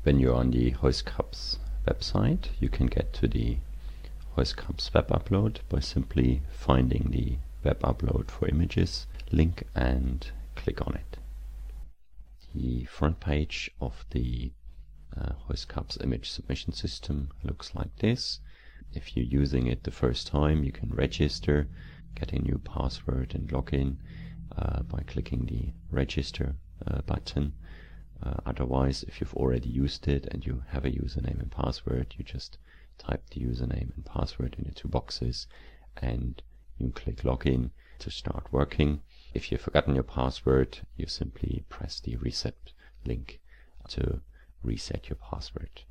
When you're on the HOYS website, you can get to the HOYS web upload by simply finding the web upload for images link and click on it. The front page of the HOYS image submission system looks like this. If you're using it the first time, you can register, get a new password and log in by clicking the register button. Otherwise, if you've already used it and you have a username and password, you just type the username and password in the two boxes and you click login to start working. If you've forgotten your password, you simply press the reset link to reset your password.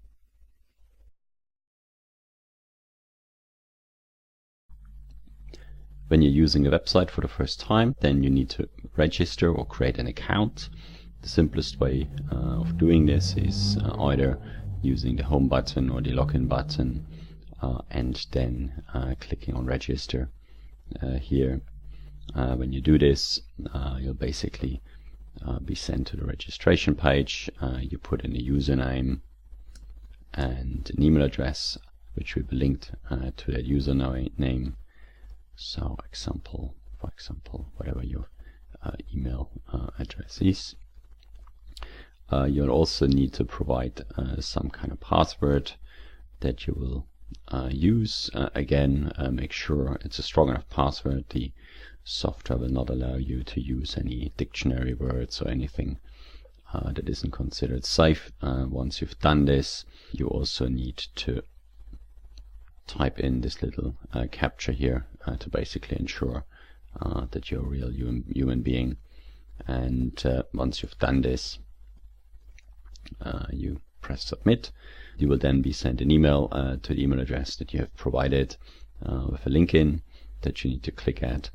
When you're using a website for the first time, then you need to register or create an account. The simplest way of doing this is either using the home button or the login button and then clicking on register. Here, when you do this, you'll basically be sent to the registration page. You put in a username and an email address, which will be linked to that username. So, for example, whatever your email address is. You'll also need to provide some kind of password that you will use. Again, make sure it's a strong enough password. The software will not allow you to use any dictionary words or anything that isn't considered safe. Once you've done this, you also need to type in this little captcha here to basically ensure that you're a real human being. And once you've done this, you press submit. You will then be sent an email to the email address that you have provided with a link in that you need to click at,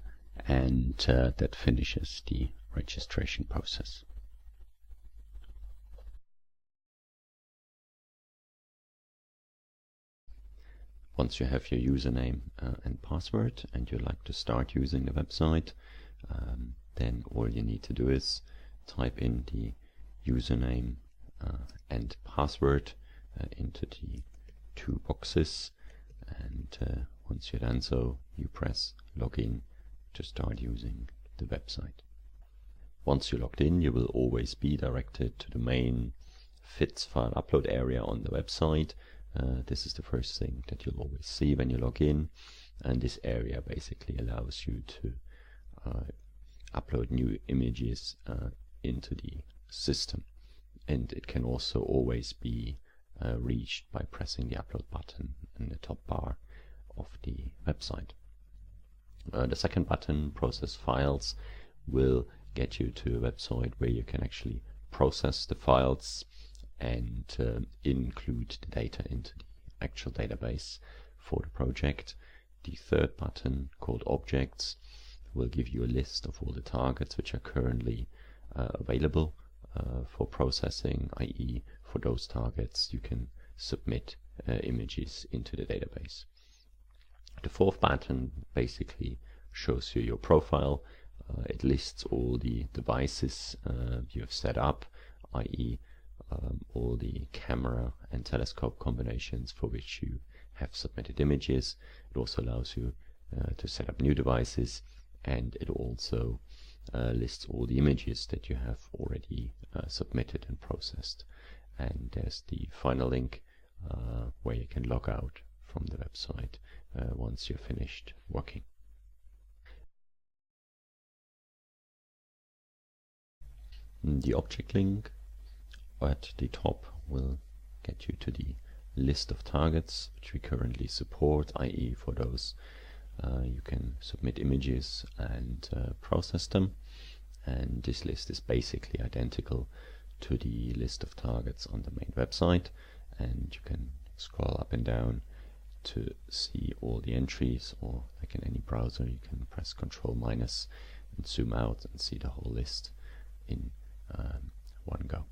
and that finishes the registration process. Once you have your username and password and you like to start using the website, then all you need to do is type in the username and password into the two boxes, and once you're done so, you press login to start using the website. Once you're logged in, you will always be directed to the main FITS file upload area on the website. This is the first thing that you'll always see when you log in, and this area basically allows you to upload new images into the system, and it can also always be reached by pressing the upload button in the top bar of the website. The second button, process files, will get you to a website where you can actually process the files and include the data into the actual database for the project. The third button, called objects, will give you a list of all the targets which are currently available for processing, i.e. for those targets you can submit images into the database. The fourth button basically shows you your profile. It lists all the devices you have set up, i.e. all the camera and telescope combinations for which you have submitted images. It also allows you to set up new devices, and it also lists all the images that you have already submitted and processed. And there's the final link where you can log out from the website once you're finished working. The object link at the top will get you to the list of targets which we currently support, i.e. for those you can submit images and process them, and this list is basically identical to the list of targets on the main website, and you can scroll up and down to see all the entries, or like in any browser you can press Ctrl- and zoom out and see the whole list in one go.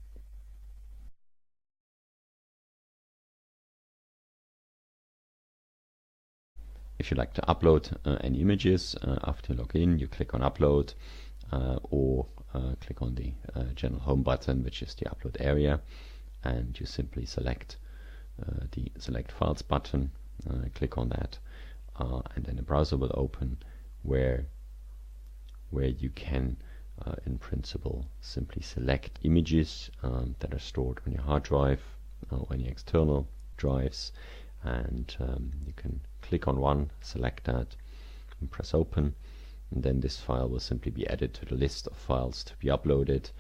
If you like to upload any images after you log in, you click on upload or click on the general home button, which is the upload area, and you simply select the Select Files button, click on that, and then a browser will open where you can in principle simply select images that are stored on your hard drive or any external drives, and you can click on one, select that, and press open, and then this file will simply be added to the list of files to be uploaded.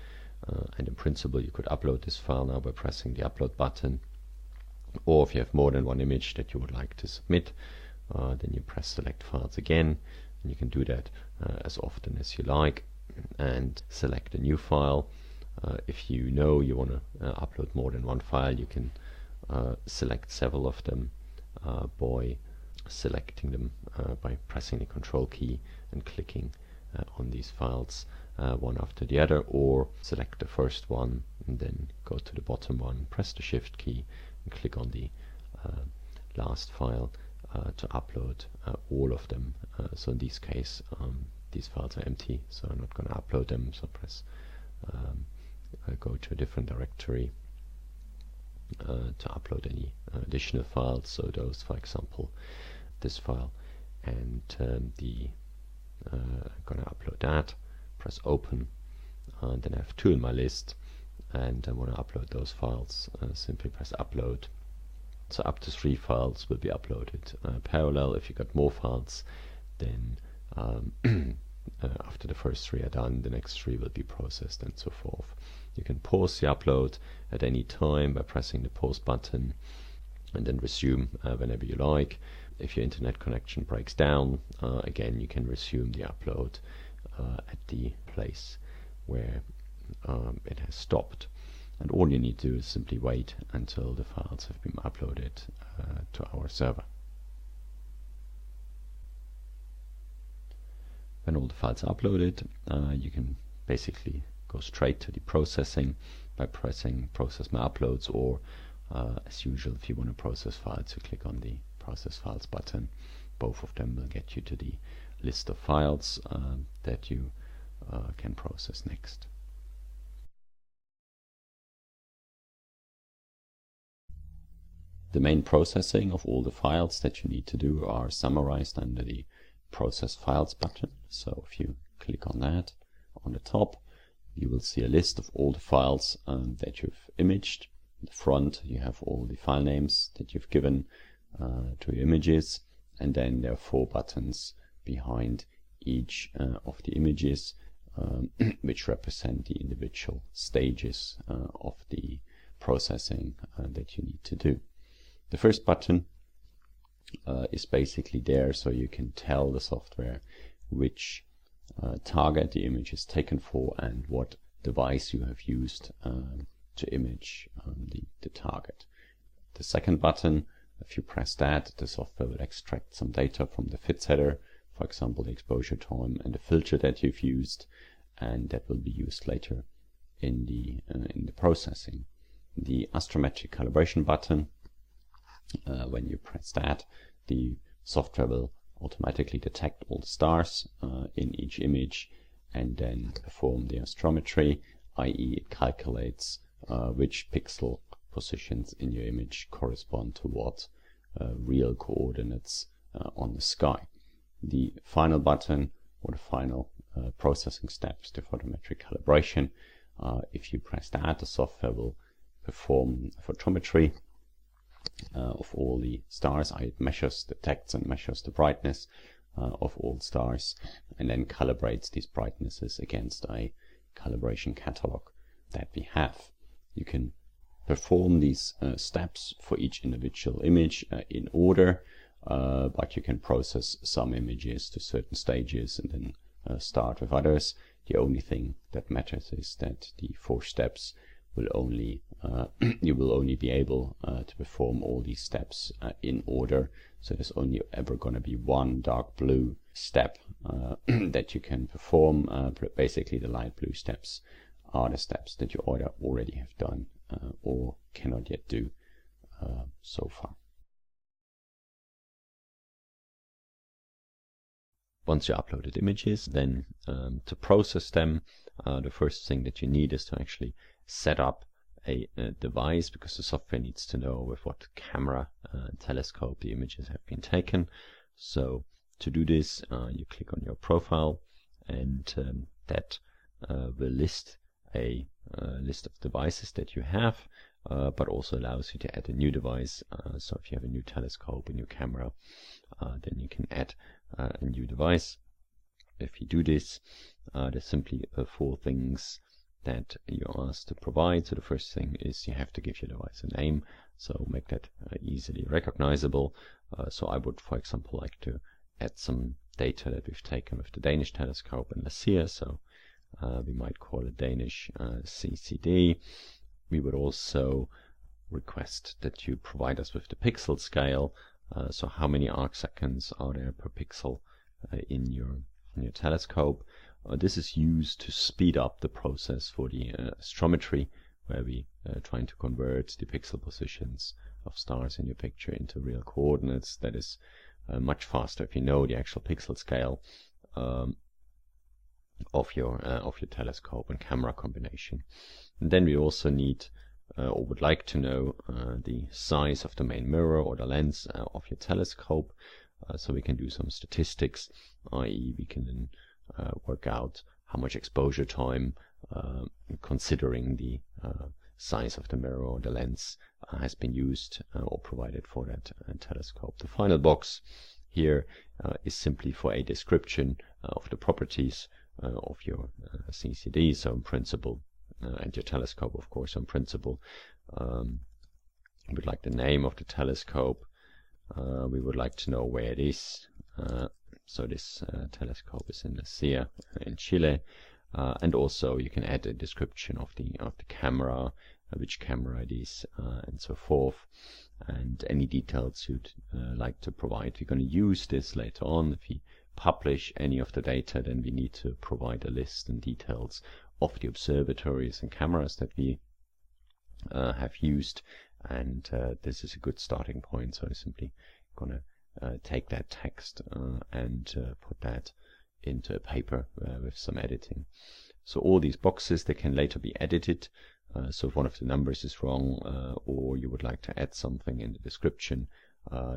And in principle you could upload this file now by pressing the upload button, or if you have more than one image that you would like to submit, then you press select files again, and you can do that as often as you like, and select a new file. If you know you want to upload more than one file, you can select several of them by selecting them by pressing the Control key and clicking on these files one after the other, or select the first one and then go to the bottom one, press the Shift key and click on the last file to upload all of them. So in this case these files are empty, so I'm not going to upload them, so press go to a different directory to upload any additional files, so those, for example, this file, and I'm going to upload that, press open, and then I have two in my list, and I want to upload those files, simply press upload. So up to 3 files will be uploaded parallel. If you got more files, then after the first 3 are done, the next 3 will be processed, and so forth. You can pause the upload at any time by pressing the pause button, and then resume whenever you like. If your internet connection breaks down, again you can resume the upload at the place where it has stopped. And all you need to do is simply wait until the files have been uploaded to our server. When all the files are uploaded, you can basically go straight to the processing by pressing Process My Uploads, or as usual, if you want to process files, you click on the Process Files button. Both of them will get you to the list of files that you can process next. The main processing of all the files that you need to do are summarized under the Process Files button. So if you click on that, on the top you will see a list of all the files that you've imaged. In the front you have all the file names that you've given to your images, and then there are 4 buttons behind each of the images which represent the individual stages of the processing that you need to do. The first button is basically there so you can tell the software which target the image is taken for and what device you have used to image the target. The second button, if you press that, the software will extract some data from the FITS header, for example the exposure time and the filter that you've used, and that will be used later in the processing. The astrometric calibration button, when you press that, the software will automatically detect all the stars in each image and then perform the astrometry, i.e. it calculates which pixel positions in your image correspond to what real coordinates on the sky. The final button, or the final processing steps, the photometric calibration, if you press that, the software will perform photometry of all the stars. It measures, detects and measures the brightness of all stars, and then calibrates these brightnesses against a calibration catalog that we have. You can perform these steps for each individual image in order, but you can process some images to certain stages and then start with others. The only thing that matters is that the 4 steps will only you will only be able to perform all these steps in order. So there's only ever going to be one dark blue step that you can perform. Basically the light blue steps are the steps that you either already have done or cannot yet do so far. Once you uploaded images, then to process them, the first thing that you need is to actually set up a device, because the software needs to know with what camera telescope the images have been taken. So to do this, you click on your profile, and that will list a list of devices that you have, but also allows you to add a new device. So if you have a new telescope, a new camera, then you can add a new device. If you do this, there's simply 4 things that you're asked to provide. So the first thing is you have to give your device a name, so make that easily recognizable. So I would, for example, like to add some data that we've taken with the Danish telescope in Lucia, so we might call it Danish CCD. We would also request that you provide us with the pixel scale, so how many arc seconds are there per pixel in your telescope. This is used to speed up the process for the astrometry, where we trying to convert the pixel positions of stars in your picture into real coordinates. That is much faster if you know the actual pixel scale of your telescope and camera combination. And then we also need or would like to know the size of the main mirror or the lens of your telescope, so we can do some statistics, i.e. we can then work out how much exposure time, considering the size of the mirror or the lens, has been used or provided for that telescope. The final box here is simply for a description of the properties of your CCD, so in principle, and your telescope, of course. In principle, we would like the name of the telescope. We would like to know where it is. So this telescope is in Lucia in Chile, and also you can add a description of the camera, which camera it is, and so forth, and any details you'd like to provide. We're going to use this later on. If we publish any of the data, then we need to provide a list and details of the observatories and cameras that we have used, and this is a good starting point. So I'm simply going to take that text and put that into a paper with some editing. So all these boxes, they can later be edited. So if one of the numbers is wrong, or you would like to add something in the description,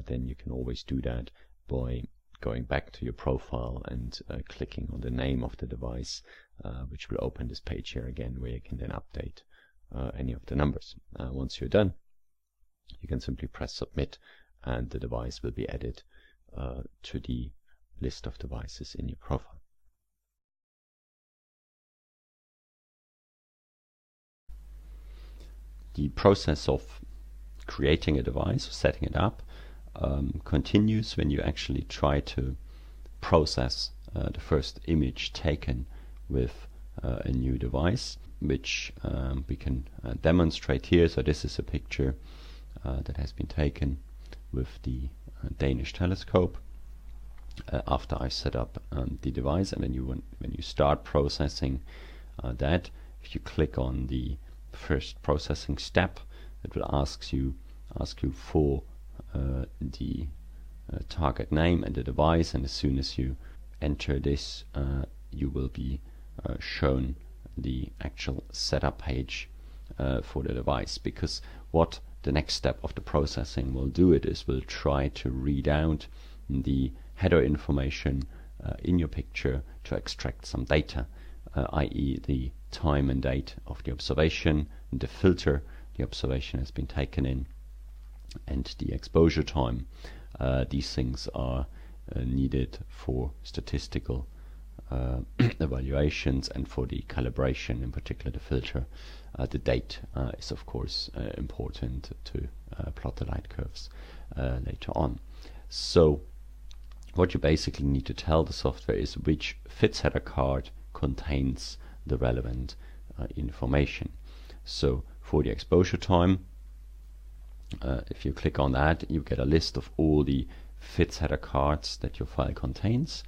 then you can always do that by going back to your profile and clicking on the name of the device, which will open this page here again, where you can then update any of the numbers. Once you're done, you can simply press submit, and the device will be added to the list of devices in your profile. The process of creating a device, or setting it up, continues when you actually try to process the first image taken with a new device, which we can demonstrate here. So this is a picture that has been taken with the Danish telescope after I set up the device. And when you start processing that, if you click on the first processing step, it will ask you for the target name and the device, and as soon as you enter this, you will be shown the actual setup page for the device. Because what the next step of the processing will do, it is will try to read out the header information in your picture to extract some data, i.e. the time and date of the observation, the filter the observation has been taken in, and the exposure time. These things are needed for statistical evaluations and for the calibration, in particular the filter. The date is of course important to plot the light curves later on. So what you basically need to tell the software is which FITS header card contains the relevant information. So for the exposure time, if you click on that, you get a list of all the FITS header cards that your file contains,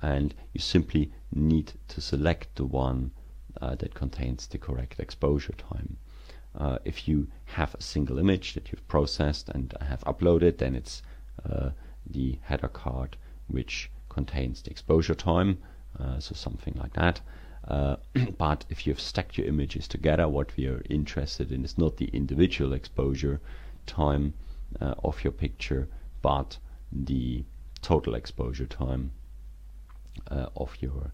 and you simply need to select the one that contains the correct exposure time. If you have a single image that you've processed and have uploaded, then it's the header card which contains the exposure time, so something like that. But if you've stacked your images together, what we are interested in is not the individual exposure time of your picture, but the total exposure time of your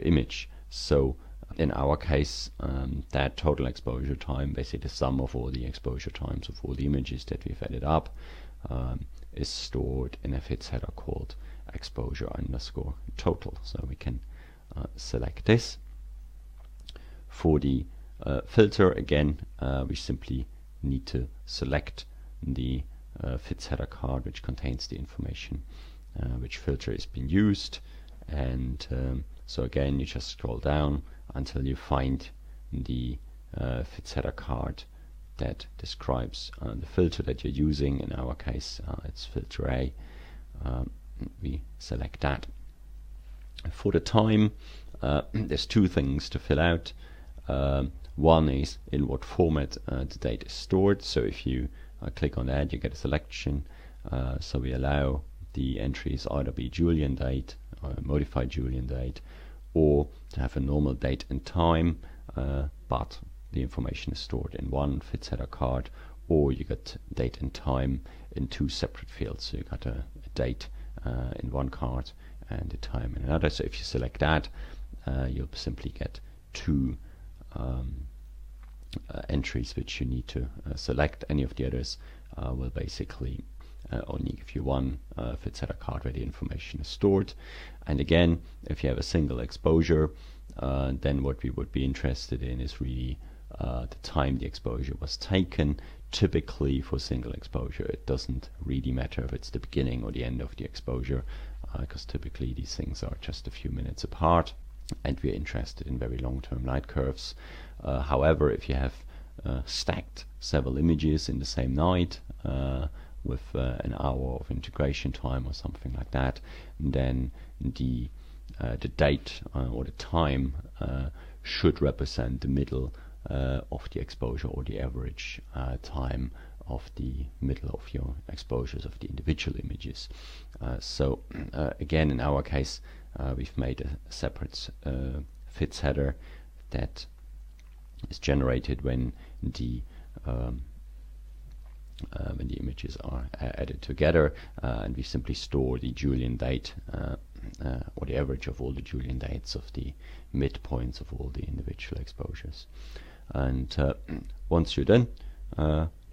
image. So in our case, that total exposure time, basically the sum of all the exposure times of all the images that we've added up, is stored in a FITS header called exposure underscore total. So we can select this. For the filter, again, we simply need to select the FITS header card which contains the information which filter is being used, and so again you just scroll down until you find the FITS header card that describes the filter that you're using. In our case it's filter A. We select that. For the time, there's two things to fill out. One is in what format the date is stored. So if you click on that, you get a selection. So we allow the entries either be Julian date, or modified Julian date, or to have a normal date and time, but the information is stored in one FITS header card, or you got date and time in two separate fields. So you got a date in one card and a time in another. So if you select that, you'll simply get two entries which you need to select. Any of the others will basically only give you one FITS header card where the information is stored. And again, if you have a single exposure, then what we would be interested in is really the time the exposure was taken. Typically for single exposure it doesn't really matter if it's the beginning or the end of the exposure, because typically these things are just a few minutes apart, and we're interested in very long-term light curves. However, if you have stacked several images in the same night with an hour of integration time or something like that, then the date or the time should represent the middle of the exposure, or the average time of the middle of your exposures of the individual images. So again, in our case, we've made a separate FITS header that is generated when the images are added together, and we simply store the Julian date or the average of all the Julian dates of the midpoints of all the individual exposures. And once you're done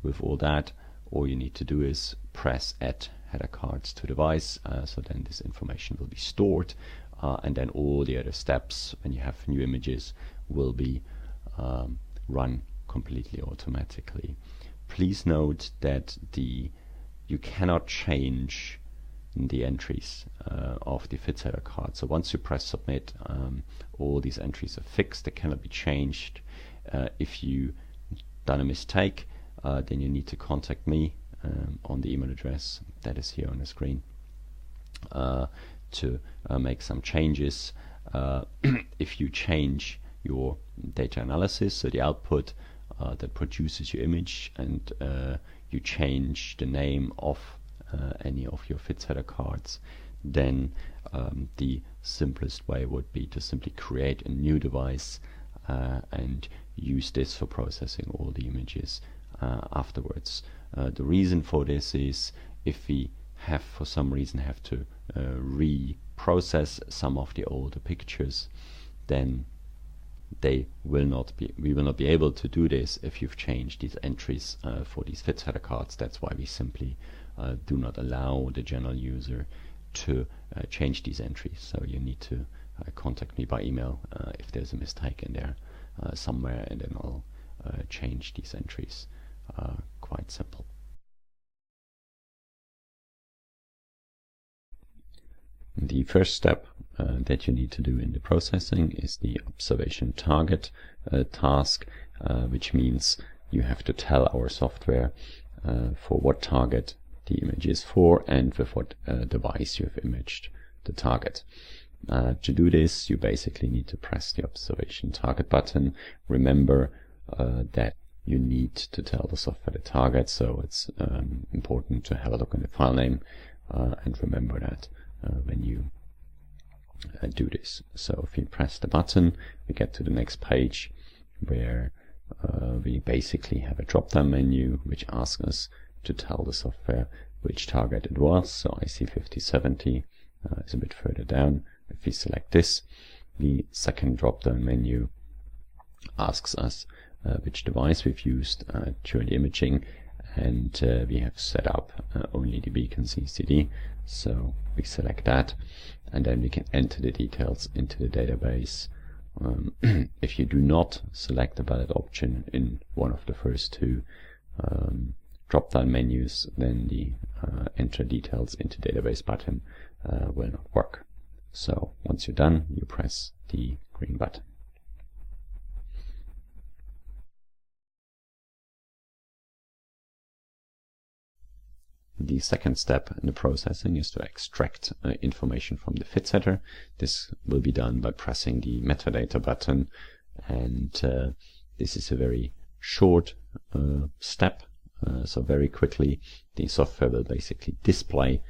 with all that, all you need to do is press add header cards to device. So then this information will be stored, and then all the other steps when you have new images will be run completely automatically. Please note that you cannot change the entries of the FITS header card. So once you press submit, all these entries are fixed. They cannot be changed. If you done a mistake, then you need to contact me on the email address that is here on the screen to make some changes. If you change your data analysis, so the output that produces your image, and you change the name of any of your FITS header cards, then the simplest way would be to simply create a new device and use this for processing all the images afterwards. The reason for this is if we have for some reason have to reprocess some of the older pictures, then we will not be able to do this if you've changed these entries for these FITS header cards. That's why we simply do not allow the general user to change these entries. So you need to contact me by email if there's a mistake in there somewhere, and then I'll change these entries. Quite simple. The first step that you need to do in the processing is the observation target task, which means you have to tell our software for what target the image is for and with what device you have imaged the target. To do this, you basically need to press the observation target button. Remember that you need to tell the software the target, so it's important to have a look on the file name and remember that when you do this. So if we press the button, we get to the next page where we basically have a drop-down menu which asks us to tell the software which target it was. So IC5070 is a bit further down. If we select this, the second drop-down menu asks us which device we've used during the imaging, and we have set up only the beacon CCD, so we select that, and then we can enter the details into the database. If you do not select the valid option in one of the first two drop-down menus, then the enter details into database button will not work. So once you're done, you press the green button. The second step in the processing is to extract information from the fit setter. This will be done by pressing the metadata button, and this is a very short step. So very quickly the software will basically display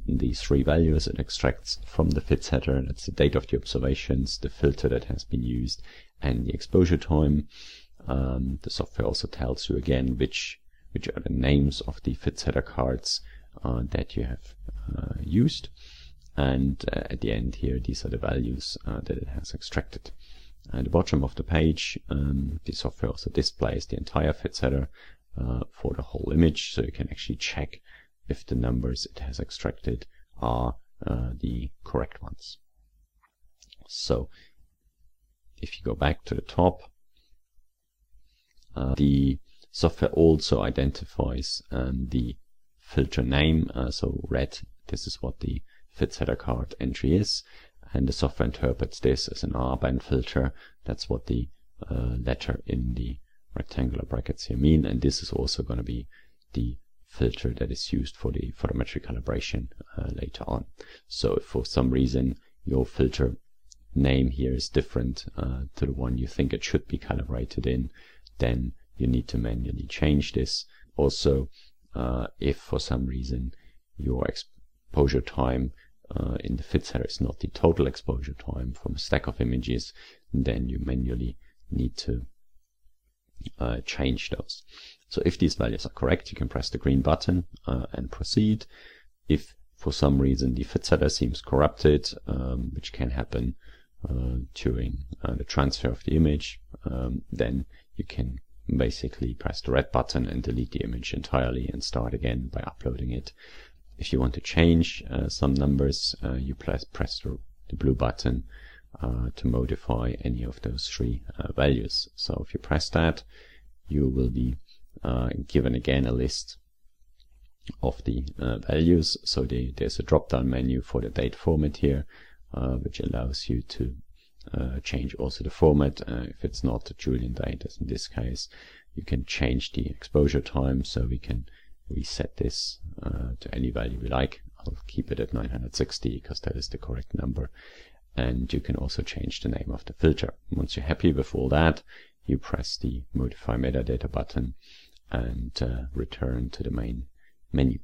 these three values it extracts from the fit setter. That's the date of the observations, the filter that has been used, and the exposure time. The software also tells you again which are the names of the fit setter cards that you have used, and at the end here, these are the values that it has extracted. At the bottom of the page, the software also displays the entire fit setter for the whole image, so you can actually check if the numbers it has extracted are the correct ones. So if you go back to the top, the software also identifies the filter name. So red, this is what the fit setter card entry is, and the software interprets this as an R-band filter. That's what the letter in the rectangular brackets here mean, and this is also going to be the filter that is used for the photometric calibration later on. So if for some reason your filter name here is different to the one you think it should be calibrated in, then you need to manually change this. Also, if for some reason your exposure time in the fit setter is not the total exposure time from a stack of images, then you manually need to change those. So if these values are correct, you can press the green button and proceed. If for some reason the fit setter seems corrupted, which can happen during the transfer of the image, then you can basically press the red button and delete the image entirely and start again by uploading it. If you want to change some numbers, you press the blue button to modify any of those three values. So if you press that, you will be given again a list of the values. So there's a drop-down menu for the date format here, which allows you to change also the format. If it's not a Julian date, as in this case, you can change the exposure time, so we can reset this to any value we like. I'll keep it at 960 because that is the correct number. And you can also change the name of the filter. Once you're happy with all that, you press the modify metadata button and return to the main menu.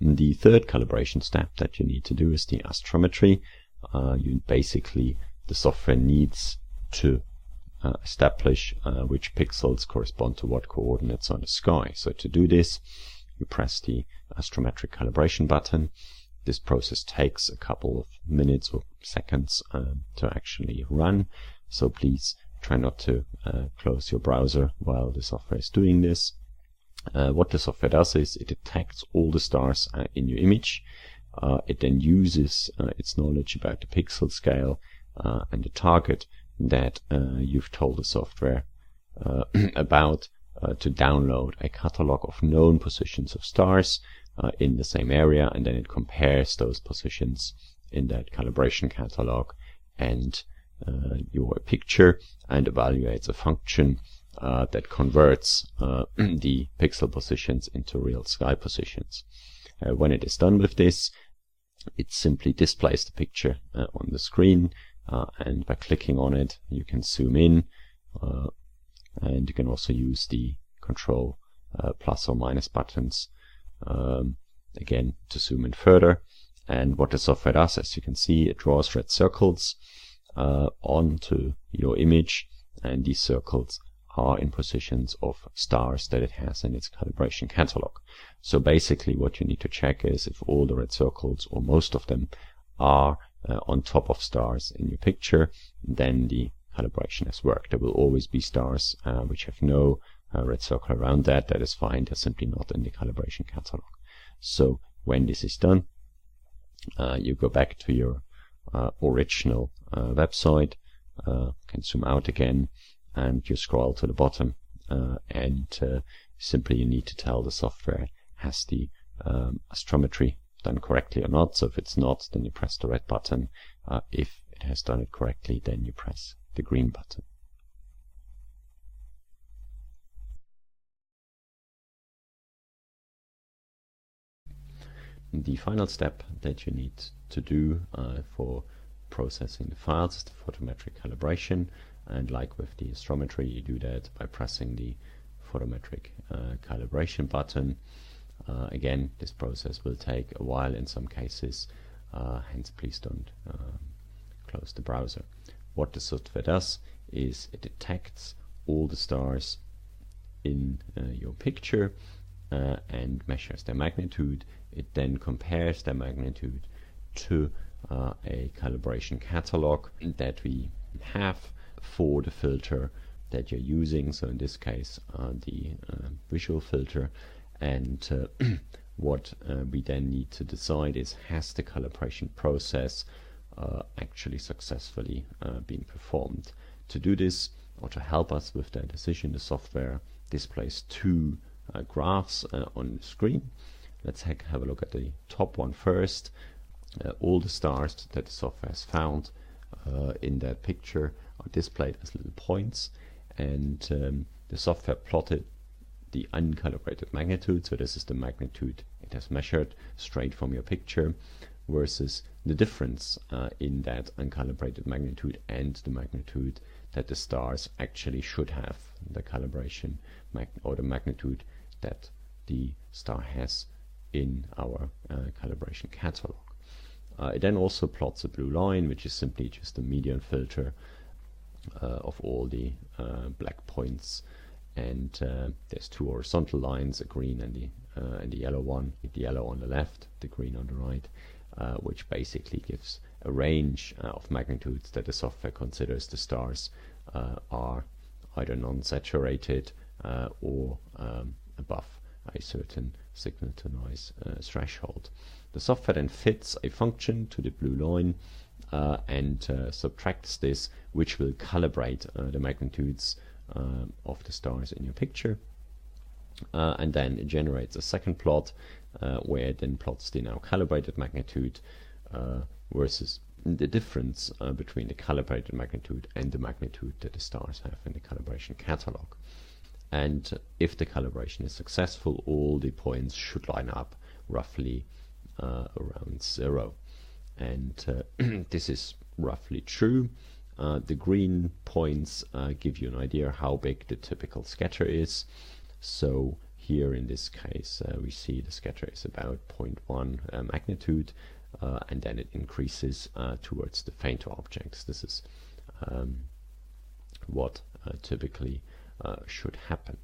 The third calibration step that you need to do is the astrometry. The software needs to establish which pixels correspond to what coordinates on the sky. So to do this, you press the astrometric calibration button. This process takes a couple of minutes or seconds to actually run. So please try not to close your browser while the software is doing this. What the software does is it detects all the stars in your image. It then uses its knowledge about the pixel scale and the target that you've told the software about to download a catalog of known positions of stars in the same area, and then it compares those positions in that calibration catalog and your picture and evaluates a function that converts the pixel positions into real sky positions. When it is done with this, it simply displays the picture on the screen, and by clicking on it you can zoom in, and you can also use the control plus or minus buttons again, to zoom in further. And what the software does, as you can see, it draws red circles onto your image, and these circles are in positions of stars that it has in its calibration catalog. So basically what you need to check is if all the red circles, or most of them, are on top of stars in your picture, then the calibration has worked. There will always be stars which have no red circle around that. That is fine, they're simply not in the calibration catalog. So when this is done, you go back to your original website, can zoom out again, and you scroll to the bottom, and simply you need to tell the software has the astrometry done correctly or not. So if it's not, then you press the red button. If it has done it correctly, then you press the green button. The final step that you need to do for processing the files is the photometric calibration. And like with the astrometry, you do that by pressing the photometric calibration button. Again, this process will take a while in some cases, hence please don't close the browser. What the software does is it detects all the stars in your picture and measures their magnitude. It then compares their magnitude to a calibration catalog that we have for the filter that you're using. So in this case, the visual filter. And what we then need to decide is, has the calibration process actually successfully been performed? To do this, or to help us with that decision, the software displays two graphs on the screen. Let's have a look at the top one first. All the stars that the software has found in that picture are displayed as little points, and the software plotted the uncalibrated magnitude. So this is the magnitude it has measured straight from your picture, versus the difference in that uncalibrated magnitude and the magnitude that the stars actually should have, the calibration or the magnitude that the star has in our calibration catalog. It then also plots a blue line, which is simply just a median filter of all the black points, and there's two horizontal lines, a green and the yellow one, the yellow on the left, the green on the right, which basically gives a range of magnitudes that the software considers the stars are either non-saturated or above a certain signal to noise threshold. The software then fits a function to the blue line and subtracts this, which will calibrate the magnitudes of the stars in your picture, and then it generates a second plot where it then plots the now calibrated magnitude versus the difference between the calibrated magnitude and the magnitude that the stars have in the calibration catalog. And if the calibration is successful, all the points should line up roughly around 0. And this is roughly true. The green points give you an idea how big the typical scatter is. So here in this case we see the scatter is about 0.1 magnitude, and then it increases towards the fainter objects. This is what typically should happen.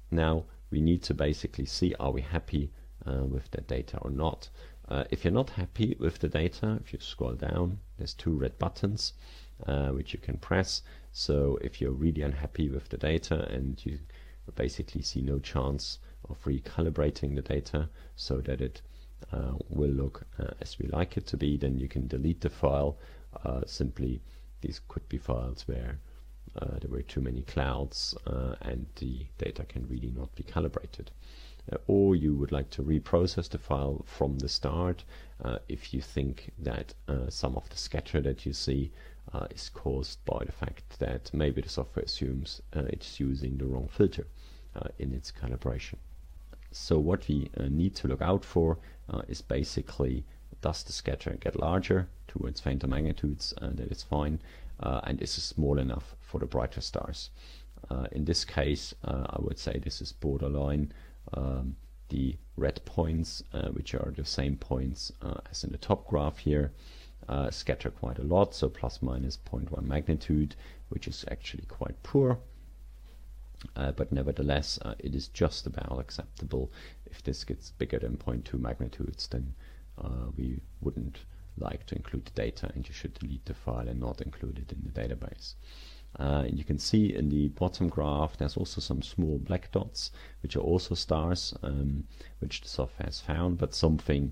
Now we need to basically see, are we happy with the data or not? If you're not happy with the data, if you scroll down, there's two red buttons which you can press. So if you're really unhappy with the data and you basically see no chance of recalibrating the data so that it will look as we like it to be, then you can delete the file. Simply, these could be files where there were too many clouds and the data can really not be calibrated. Or you would like to reprocess the file from the start if you think that some of the scatter that you see is caused by the fact that maybe the software assumes it's using the wrong filter in its calibration. So what we need to look out for is basically, does the scatter get larger towards fainter magnitudes? That is fine, and is it small enough for the brighter stars? In this case, I would say this is borderline. The red points, which are the same points as in the top graph here, scatter quite a lot, so plus minus 0.1 magnitude, which is actually quite poor. But nevertheless, it is just about acceptable. If this gets bigger than 0.2 magnitudes, then we wouldn't like to include the data, and you should delete the file and not include it in the database. You can see in the bottom graph there's also some small black dots, which are also stars, which the software has found, but something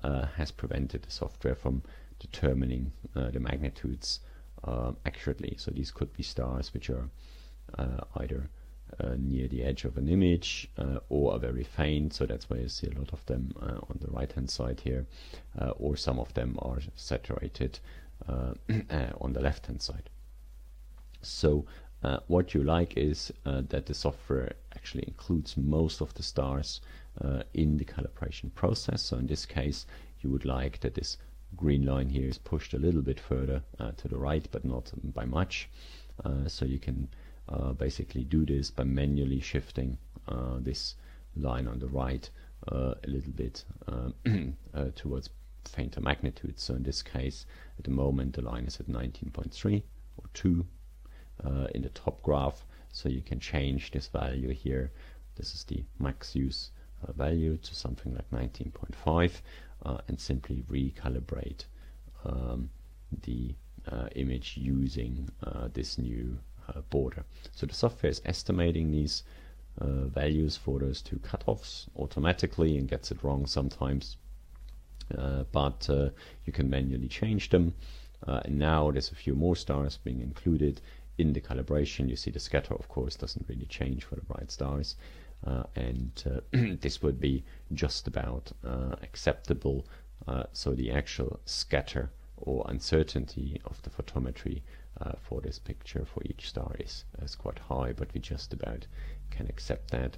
has prevented the software from determining the magnitudes accurately. So these could be stars which are either near the edge of an image or are very faint, so that's why you see a lot of them on the right hand side here, or some of them are saturated on the left hand side. So what you like is that the software actually includes most of the stars in the calibration process. So in this case you would like that this green line here is pushed a little bit further to the right, but not by much. So you can basically do this by manually shifting this line on the right a little bit towards fainter magnitude. So in this case, at the moment the line is at 19.3 or 2 in the top graph, so you can change this value here. This is the max use value to something like 19.5 and simply recalibrate the image using this new border. So the software is estimating these values for those two cutoffs automatically and gets it wrong sometimes, but you can manually change them. And now there's a few more stars being included in the calibration. You see the scatter, of course, doesn't really change for the bright stars, and this would be just about acceptable. So the actual scatter or uncertainty of the photometry for this picture for each star is quite high, but we just about can accept that.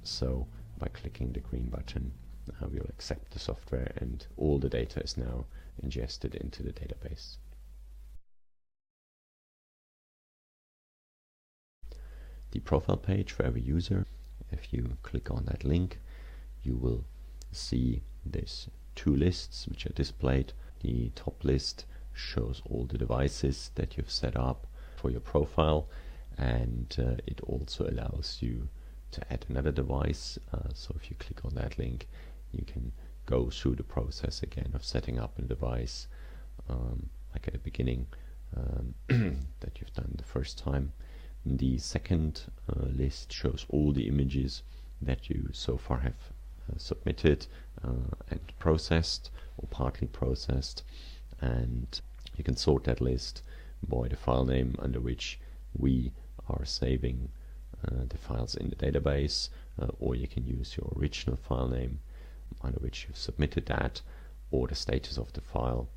So by clicking the green button, we'll accept the software, and all the data is now ingested into the database. The profile page for every user, if you click on that link, you will see these two lists which are displayed. The top list shows all the devices that you've set up for your profile, and it also allows you to add another device. So if you click on that link, you can go through the process again of setting up a device like at the beginning that you've done the first time. The second list shows all the images that you so far have submitted and processed or partly processed, and you can sort that list by the file name under which we are saving the files in the database, or you can use your original file name under which you've submitted that, or the status of the file,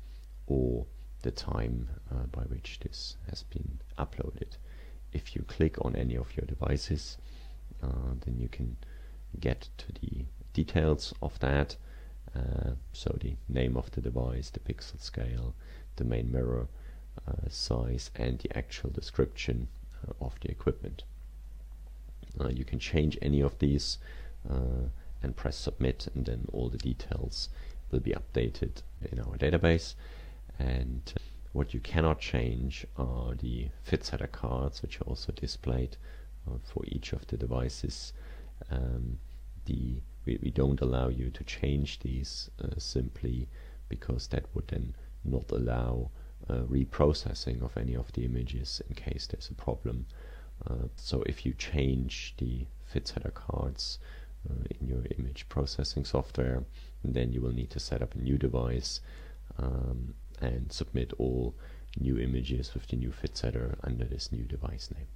or the time by which this has been uploaded. If you click on any of your devices, then you can get to the details of that. So the name of the device, the pixel scale, the main mirror size, and the actual description of the equipment. You can change any of these and press submit, and then all the details will be updated in our database. And what you cannot change are the fit header cards, which are also displayed for each of the devices. We don't allow you to change these simply because that would then not allow reprocessing of any of the images in case there's a problem. So if you change the fit header cards in your image processing software, then you will need to set up a new device and submit all new images with the new fit header under this new device name.